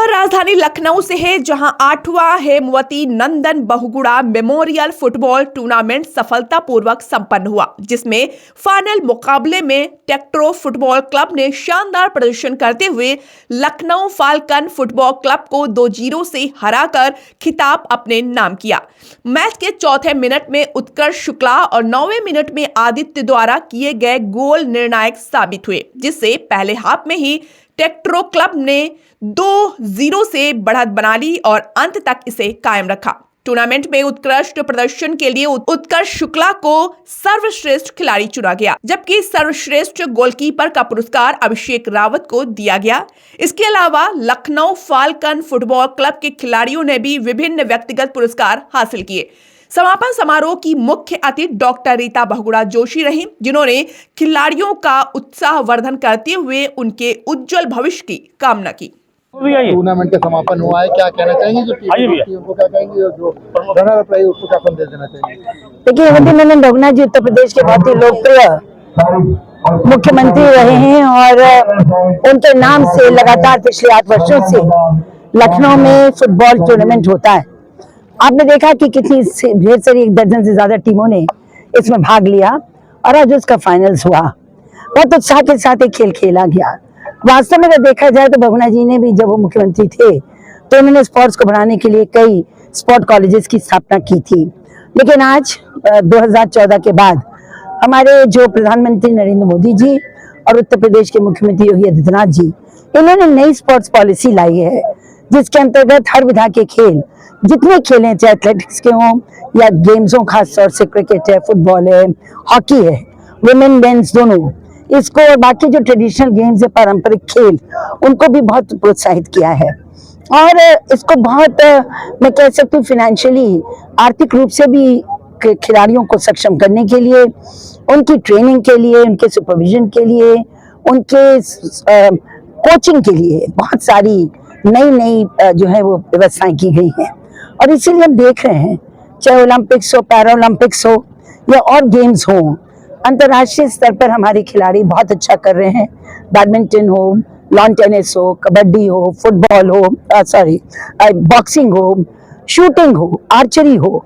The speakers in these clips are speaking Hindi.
खबर राजधानी लखनऊ से है, जहां 8वां Hemvati Nandan Bahuguna memorial football tournament सफलतापूर्वक संपन्न हुआ, जिसमें फाइनल मुकाबले में टेक्ट्रो फुटबॉल क्लब ने शानदार प्रदर्शन करते हुए लखनऊ फाल्कन फुटबॉल क्लब को 2-0 से हराकर खिताब अपने नाम किया। मैच के चौथे मिनट में उत्कर्ष शुक्ला और 9वें मिनट में आदित्य द्वारा किए गए गोल निर्णायक साबित हुए, जिससे पहले हाफ में ही टेक्ट्रो क्लब ने 2-0 से बढ़त बना ली और अंत तक इसे कायम रखा। टूर्नामेंट में उत्कृष्ट प्रदर्शन के लिए उत्कर्ष शुक्ला को सर्वश्रेष्ठ खिलाड़ी चुना गया, जबकि सर्वश्रेष्ठ गोलकीपर का पुरस्कार अभिषेक रावत को दिया गया। इसके अलावा लखनऊ फाल्कन फुटबॉल क्लब के खिलाड़ियों ने भी विभिन्न व्यक्तिगत पुरस्कार हासिल किए। समापन समारोह की मुख्य अतिथि डॉक्टर रीता बहुगुणा जोशी रही, जिन्होंने खिलाड़ियों का उत्साहवर्धन करते हुए उनके उज्जवल भविष्य की कामना की। टूर्नामेंट का समापन हुआ है, क्या कहना चाहेंगे? जो टीम को क्या कहेंगे, जो रनर अप रही उसको क्या संदेश देना चाहेंगे? देखिए, हेमवती नंदन बहुगुणा जी उत्तर प्रदेश के बहुत ही लोकप्रिय मुख्यमंत्री रहे हैं और उनके नाम से लगातार पिछले 8 वर्षों से लखनऊ में फुटबॉल टूर्नामेंट होता है। आपने देखा कि कितनी ढेर सारी 1 दर्जन से ज्यादा टीमों ने इसमें भाग लिया और आज उसका फाइनल्स हुआ। बहुत उत्साह के साथ एक खेल खेला गया। वास्तव में अगर देखा जाए तो बहुगुणा जी ने भी, जब वो मुख्यमंत्री थे, तो उन्होंने स्पोर्ट्स को बढ़ाने के लिए कई स्पोर्ट कॉलेजेस की स्थापना की थी। लेकिन आज 2014 के बाद हमारे जो प्रधानमंत्री नरेंद्र मोदी जी और उत्तर प्रदेश के मुख्यमंत्री योगी आदित्यनाथ जी, इन्होंने नई स्पोर्ट्स पॉलिसी लाई है, जिसके अंतर्गत हर विधा के खेल, जितने खेल हैं, चाहे एथलेटिक्स के हों या गेम्स हों, खासतौर से क्रिकेट है, फुटबॉल है, हॉकी है, वुमेन मेंस दोनों, इसको और बाकी जो ट्रेडिशनल गेम्स है, पारंपरिक खेल, उनको भी बहुत प्रोत्साहित किया है। और इसको बहुत मैं कह सकती हूँ फाइनेंशियली, आर्थिक रूप से भी खिलाड़ियों को सक्षम करने के लिए, उनकी ट्रेनिंग के लिए, उनके सुपरविजन के लिए, उनके कोचिंग के लिए बहुत सारी नई जो है वो व्यवस्थाएं की गई हैं। और इसीलिए हम देख रहे हैं, चाहे ओलंपिक्स हो, पैरा ओलंपिक्स हो या और गेम्स हो, अंतर्राष्ट्रीय स्तर पर हमारे खिलाड़ी बहुत अच्छा कर रहे हैं। बैडमिंटन हो, लॉन टेनिस हो, कबड्डी हो, फुटबॉल हो, बॉक्सिंग हो, शूटिंग हो, आर्चरी हो,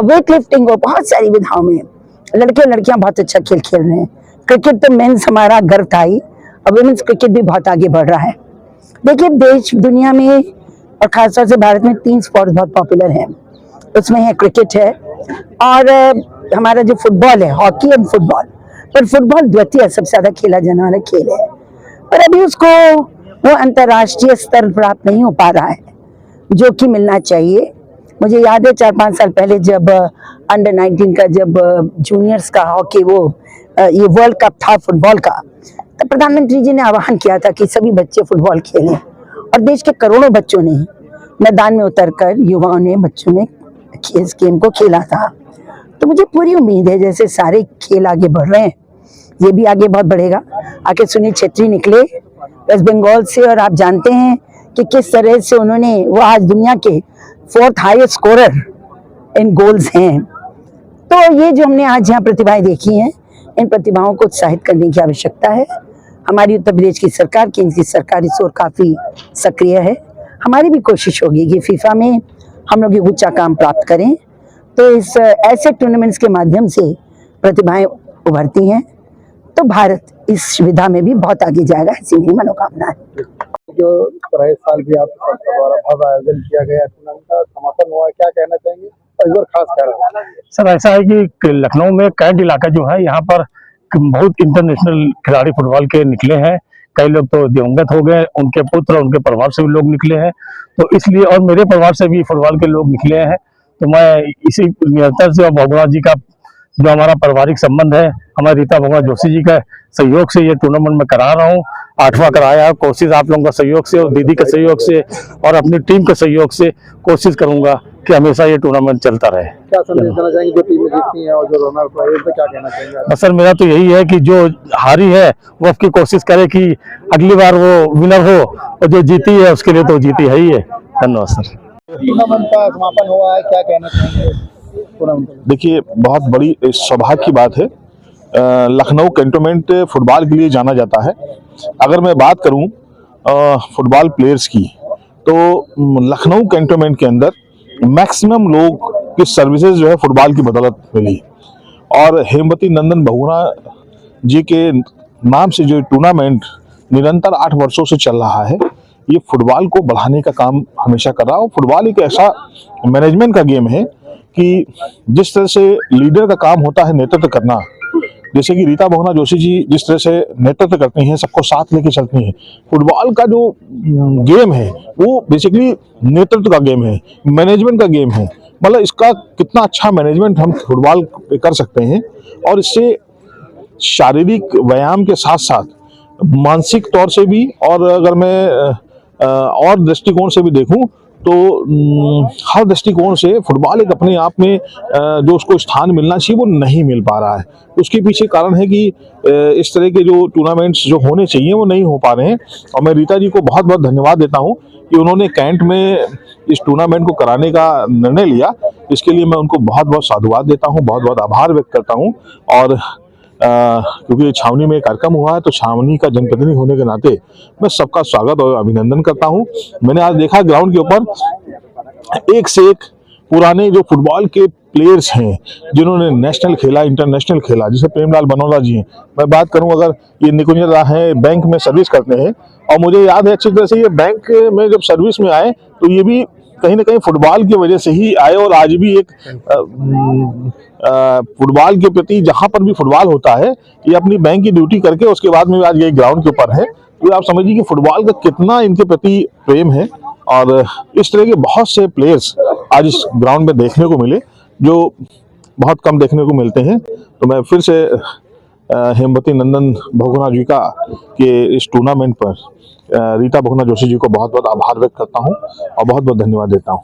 वेट लिफ्टिंग हो, बहुत सारी विधाओं में लड़के लड़कियां बहुत अच्छा खेल खेल रहे हैं। क्रिकेट तो मेंस हमारा गर्व था ही, और वुमेन्स क्रिकेट भी बहुत आगे बढ़ रहा है। देखिए, देश दुनिया में और खासतौर से भारत में 3 स्पोर्ट्स बहुत पॉपुलर हैं। उसमें है क्रिकेट है और हमारा जो फुटबॉल है, हॉकी एंड फुटबॉल। पर फुटबॉल द्वितीय सबसे ज्यादा खेला जाने वाला खेल है, पर अभी उसको वो अंतर्राष्ट्रीय स्तर प्राप्त नहीं हो पा रहा है, जो कि मिलना चाहिए। मुझे याद है 4-5 साल पहले जब अंडर 19 का, जब जूनियर्स का हॉकी, वो ये वर्ल्ड कप था फुटबॉल का, तो प्रधानमंत्री जी ने आह्वान किया था कि सभी बच्चे फुटबॉल खेलें, और देश के करोड़ों बच्चों ने मैदान में उतरकर, युवाओं ने, बच्चों ने इस गेम को खेला था। तो मुझे पूरी उम्मीद है, जैसे सारे खेल आगे बढ़ रहे हैं, ये भी आगे बहुत बढ़ेगा। आके सुनील छेत्री निकले वेस्ट बंगाल से, और आप जानते हैं कि किस तरह से उन्होंने, वो आज दुनिया के 4th हाईएस्ट स्कोरर इन गोल्स हैं। तो ये जो हमने आज यहाँ प्रतिभाएं देखी हैं, इन प्रतिभाओं को उत्साहित करने की आवश्यकता है। हमारी उत्तर प्रदेश की सरकार, केंद्र की सरकार इस ओर काफी सक्रिय है। हमारी भी कोशिश होगी कि फीफा में हम लोग ये ऊंचा काम प्राप्त करें। तो इस ऐसे टूर्नामेंट्स के माध्यम से प्रतिभाएं उभरती हैं, तो भारत इस सुविधा में भी बहुत आगे जाएगा, ऐसी मेरी मनोकामना है। जो इस साल भी आपके द्वारा भव्य आयोजन किया गया, टूर्नामेंट का समापन हुआ, क्या कहना चाहेंगे? और इस बार खास क्या रहा? सर, ऐसा है कि लखनऊ में कैंट इलाका जो है, यहाँ पर बहुत इंटरनेशनल खिलाड़ी फुटबॉल के निकले हैं। कई लोग तो दिवंगत हो गए, उनके पुत्र, उनके परिवार से भी लोग निकले हैं, तो इसलिए, और मेरे परिवार से भी फुटबॉल के लोग निकले हैं। तो मैं इसी निरंतर से, और बहुगुणा जी का जो हमारा पारिवारिक संबंध है, हमारे रीता बहुगुणा जोशी जी का सहयोग से ये टूर्नामेंट में करा रहा हूँ। 8वां कराया। कोशिश आप लोगों का सहयोग से और दीदी के सहयोग से और अपनी टीम के सहयोग से कोशिश करूंगा कि हमेशा ये टूर्नामेंट चलता रहे। क्या संदेश देना चाहेंगे जो टीमें जीतती हैं और जो रनर अप है, क्या कहना चाहेंगे? बस सर, मेरा तो यही है कि जो हारी है वो आपकी कोशिश करे कि अगली बार वो विनर हो, और जो जीती है उसके लिए तो जीती है ही है। धन्यवाद सर। टूर्नामेंट का समापन हुआ है, क्या कहना चाहेंगे? देखिए, बहुत बड़ी सौभाग्य की बात है। लखनऊ कैंटोनमेंट फुटबॉल के लिए जाना जाता है। अगर मैं बात करूं फुटबॉल प्लेयर्स की, तो लखनऊ कैंटोनमेंट के अंदर मैक्सिमम लोग की सर्विसेज जो है फुटबॉल की बदौलत मिली। और हेमवती नंदन बहुगुणा जी के नाम से जो टूर्नामेंट निरंतर 8 वर्षों से चल रहा है, ये फुटबॉल को बढ़ाने का काम हमेशा कर रहा है। और फुटबॉल एक ऐसा मैनेजमेंट का गेम है कि जिस तरह से लीडर का काम होता है नेतृत्व करना, जैसे कि रीता बहुगुणा जोशी जी जिस तरह से नेतृत्व करती हैं, सबको साथ लेके चलती हैं, फुटबॉल का जो गेम है वो बेसिकली नेतृत्व का गेम है, मैनेजमेंट का गेम है। मतलब इसका कितना अच्छा मैनेजमेंट हम फुटबॉल पे कर सकते हैं, और इससे शारीरिक व्यायाम के साथ साथ मानसिक तौर से भी, और अगर मैं और दृष्टिकोण से भी देखूं तो हर दृष्टिकोण से फुटबॉल एक अपने आप में जो उसको स्थान मिलना चाहिए वो नहीं मिल पा रहा है। उसके पीछे कारण है कि इस तरह के जो टूर्नामेंट्स जो होने चाहिए वो नहीं हो पा रहे हैं। और मैं रीता जी को बहुत बहुत धन्यवाद देता हूं कि उन्होंने कैंट में इस टूर्नामेंट को कराने का निर्णय लिया। इसके लिए मैं उनको बहुत बहुत साधुवाद देता हूं, बहुत बहुत आभार व्यक्त करता हूं। और क्योंकि छावनी में कार्यक्रम हुआ है तो छावनी का जनप्रतिनिधि होने के नाते मैं सबका स्वागत और अभिनंदन करता हूं। मैंने आज देखा ग्राउंड के ऊपर एक से एक पुराने जो फुटबॉल के प्लेयर्स हैं जिन्होंने नेशनल खेला, इंटरनेशनल खेला, जैसे प्रेमलाल बनोला जी हैं। मैं बात करूं, अगर ये निकुंज दा हैं, बैंक में सर्विस करते हैं, और मुझे याद है अच्छी तरह से ये बैंक में जब सर्विस में आए तो ये भी कहीं ना कहीं फुटबॉल की वजह से ही आए। और आज भी एक फुटबॉल के प्रति जहां पर भी फुटबॉल होता है ये अपनी बैंक की ड्यूटी करके उसके बाद में आज ये ग्राउंड के ऊपर है। तो आप समझिए कि फुटबॉल का कितना इनके प्रति प्रेम है। और इस तरह के बहुत से प्लेयर्स आज इस ग्राउंड में देखने को मिले जो बहुत कम देखने को मिलते हैं। तो मैं फिर से हेमवती नंदन बहुगुणा जी का के इस टूर्नामेंट पर रीता बहुगुणा जोशी जी को बहुत बहुत आभार व्यक्त करता हूं और बहुत बहुत धन्यवाद देता हूं।